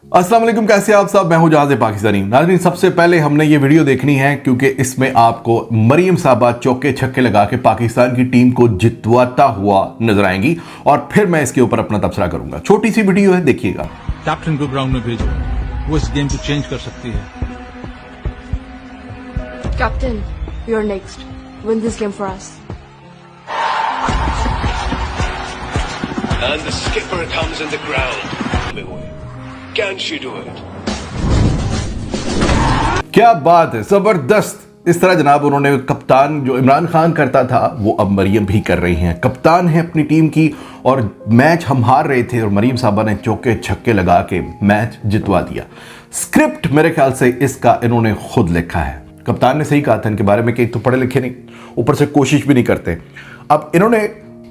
अस्सलाम वालेकुम, कैसे आप सब। मैं हूं जहां से पाकिस्तानी। नाज़रीन, सबसे पहले हमने ये वीडियो देखनी है क्योंकि इसमें आपको मरियम साहबा चौके छक्के लगा के पाकिस्तान की टीम को जितवाता हुआ नजर आएंगी और फिर मैं इसके ऊपर अपना तबसरा करूंगा। छोटी सी वीडियो है, देखिएगा। कैप्टन को ग्राउंड में भेजो, वो इस गेम को चेंज कर सकती है। Captain, you're next. Win this game for us. And the skipper comes in the ground. Can she do it? क्या बात है, जबरदस्त। इस तरह जनाब उन्होंने कप्तान जो इमरान खान करता था वो अब मरियम भी कर रही हैं। कप्तान है अपनी टीम की और मैच हम हार रहे थे और मरियम साहबा ने चौके छक्के लगा के मैच जितवा दिया। स्क्रिप्ट मेरे ख्याल से इसका इन्होंने खुद लिखा है। कप्तान ने सही कहा था इनके बारे में कि एक तो पढ़े लिखे नहीं, ऊपर से कोशिश भी नहीं करते। अब इन्होंने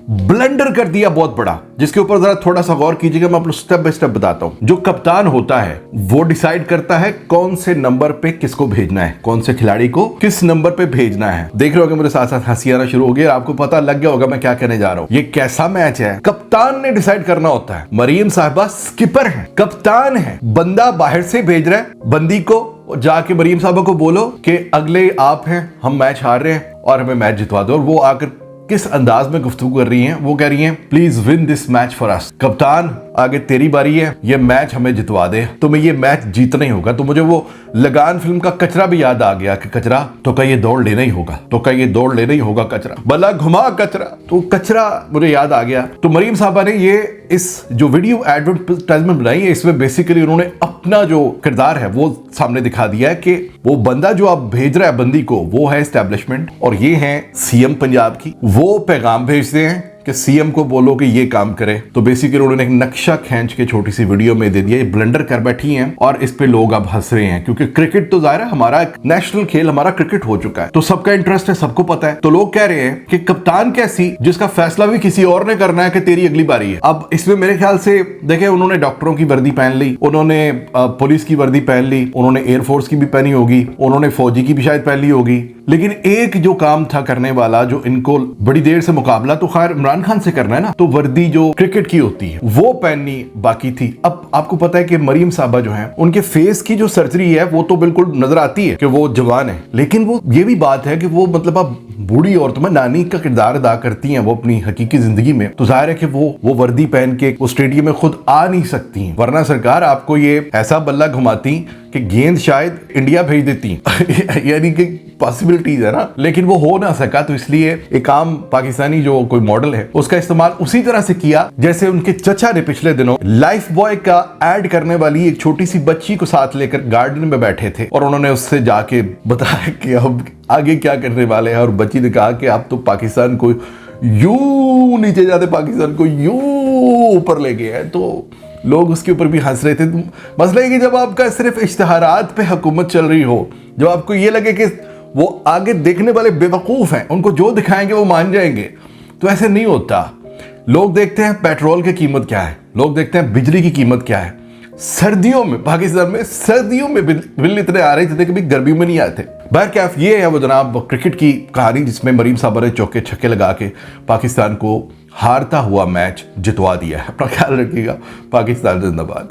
ब्लंडर कर दिया बहुत बड़ा, जिसके ऊपर जरा थोड़ा सा गौर कीजिएगा। मैं आपको स्टेप बाय स्टेप बताता हूं। जो कप्तान होता है वो डिसाइड करता है कौन से नंबर पे किसको भेजना है, कौन से खिलाड़ी को किस नंबर पे भेजना है। देख रहे होंगे मेरे साथ साथ हंसी आना शुरू हो गई, आपको पता लग गया होगा मैं क्या कहने जा रहा हूं। ये कैसा मैच है, कप्तान ने डिसाइड करना होता है। मरियम साहबा स्किपर है, कप्तान है। बंदा बाहर से भेज रहा है बंदी को, जाके मरियम साहबा को बोलो कि अगले आप हैं, हम मैच हार रहे हैं और हमें मैच जितवा दो। और वो आकर किस अंदाज में गुफ्तगू कर रही हैं, वो कह रही हैं please win this match for us. कप्तान आगे तेरी बारी है, ये मैच हमें जितवा दे, तुम्हें ये मैच जीतना ही होगा। तो मुझे वो लगान फिल्म का कचरा भी याद आ गया कि कचरा तो का ये दौड़ लेना ही होगा, तो का ये दौड़ लेना ही होगा कचरा, भला घुमा कचरा। तो कचरा मुझे याद आ गया। तो मरियम साहबा ने ये इस जो वीडियो एडवर्टाइजमेंट बनाई है, इसमें बेसिकली उन्होंने अपना जो किरदार है वो सामने दिखा दिया है कि वो बंदा जो आप भेज रहा है बंदी को, वो है एस्टेब्लिशमेंट और ये है सीएम पंजाब की। वो पैगाम भेजते हैं कि सीएम को बोलो कि ये काम करे। तो बेसिकली उन्होंने एक नक्शा खींच के छोटी सी वीडियो में दे दिया। ये ब्लंडर कर बैठी हैं और इस पे लोग अब हंस रहे हैं क्योंकि क्रिकेट तो जाहिर है हमारा एक नेशनल खेल, हमारा क्रिकेट हो चुका है, तो सबका इंटरेस्ट है, सबको पता है। तो लोग कह रहे हैं कि कप्तान कैसी जिसका फैसला भी किसी और ने करना है कि तेरी अगली बारी है। अब इसमें मेरे ख्याल से देखे, उन्होंने डॉक्टरों की वर्दी पहन ली, उन्होंने पुलिस की वर्दी पहन ली, उन्होंने एयरफोर्स की भी पहनी होगी, उन्होंने फौजी की भी शायद पहन ली होगी। लेकिन एक जो काम था करने वाला, जो इनको बड़ी देर से मुकाबला तो खैर इमरान खान से करना है ना, तो वर्दी जो क्रिकेट की होती है वो पहननी बाकी थी। अब आपको पता है कि मरियम साहबा जो है उनके फेस की जो सर्जरी है वो तो बिल्कुल नजर आती है कि वो जवान है, लेकिन वो ये भी बात है कि वो मतलब अब बूढ़ी औरत में नानी का किरदार अदा करती हैं वो अपनी हकीकी जिंदगी में। तो जाहिर है कि वो वर्दी पहन के वो स्टेडियम में खुद आ नहीं सकती हैं, वरना सरकार आपको ये ऐसा बल्ला घुमाती कि गेंद शायद इंडिया भेज देती यानी कि पॉसिबिलिटीज है ना, लेकिन वो हो ना सका। तो इसलिए एक आम पाकिस्तानी जो कोई मॉडल है उसका इस्तेमाल उसी तरह से किया जैसे उनके चचा ने पिछले दिनों लाइफ बॉय का ऐड करने वाली एक छोटी सी बच्ची को साथ लेकर गार्डन में बैठे थे और उन्होंने उससे जाके बताया कि अब आगे क्या करने वाले हैं। और बच्ची ने कहा कि आप तो पाकिस्तान को यूं नीचे जाते, पाकिस्तान को यूं ऊपर ले गए हैं। तो लोग उसके ऊपर भी हंस रहे थे। मसला है कि जब आपका सिर्फ इश्तिहारात पे हुकूमत चल रही हो, जब आपको ये लगे कि वो आगे देखने वाले बेवकूफ़ हैं, उनको जो दिखाएंगे वो मान जाएंगे, तो ऐसे नहीं होता। लोग देखते हैं पेट्रोल की कीमत क्या है, लोग देखते हैं बिजली की कीमत क्या है। सर्दियों में पाकिस्तान में सर्दियों में बिल इतने आ रहे थे, कभी गर्मियों में नहीं आए थे। बहरकैफ ये है वो जनाब क्रिकेट की कहानी जिसमें मरियम साहबा ने चौके छक्के लगा के पाकिस्तान को हारता हुआ मैच जितवा दिया है। अपना ख्याल रखिएगा। पाकिस्तान जिंदाबाद।